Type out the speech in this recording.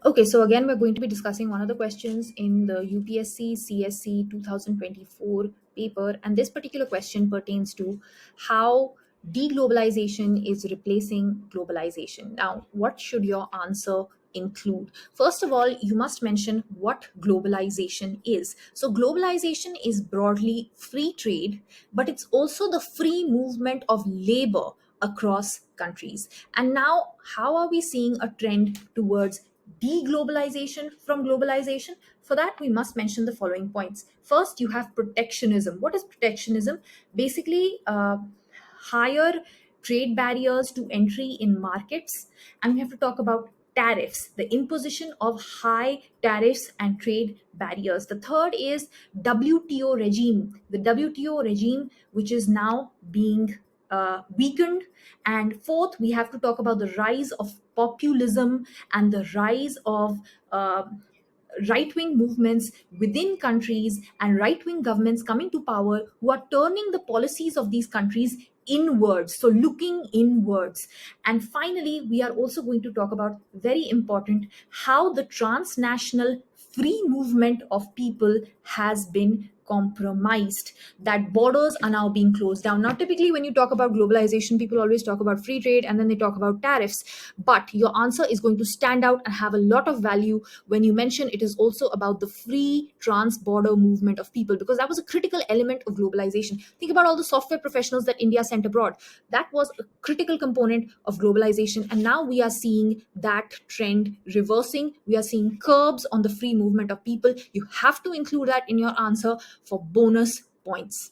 Okay, so again, we're going to be discussing one of the questions in the UPSC CSC 2024 paper, and this particular question pertains to how deglobalization is replacing globalization. Now, what should your answer include? First of all, you must mention what globalization is. So, globalization is broadly free trade, but it's also the free movement of labor across countries. And now, how are we seeing a trend towards deglobalization from globalization? For that, we must mention the following points. First, you have protectionism. What is protectionism? Basically, higher trade barriers to entry in markets. And we have to talk about tariffs, the imposition of high tariffs and trade barriers. The third is WTO regime, the WTO regime, which is now being weakened. And fourth, we have to talk about the rise of populism and the rise of right wing movements within countries and right wing governments coming to power who are turning the policies of these countries inwards, so looking inwards. And finally, we are also going to talk about, very important, how the transnational free movement of people has been compromised, that borders are now being closed down. Now, typically when you talk about globalization, people always talk about free trade and then they talk about tariffs, but your answer is going to stand out and have a lot of value when you mention it is also about the free trans-border movement of people, because that was a critical element of globalization. Think about all the software professionals that India sent abroad. That was a critical component of globalization, and now we are seeing that trend reversing. We are seeing curbs on the free movement of people. You have to include that in your answer for bonus points.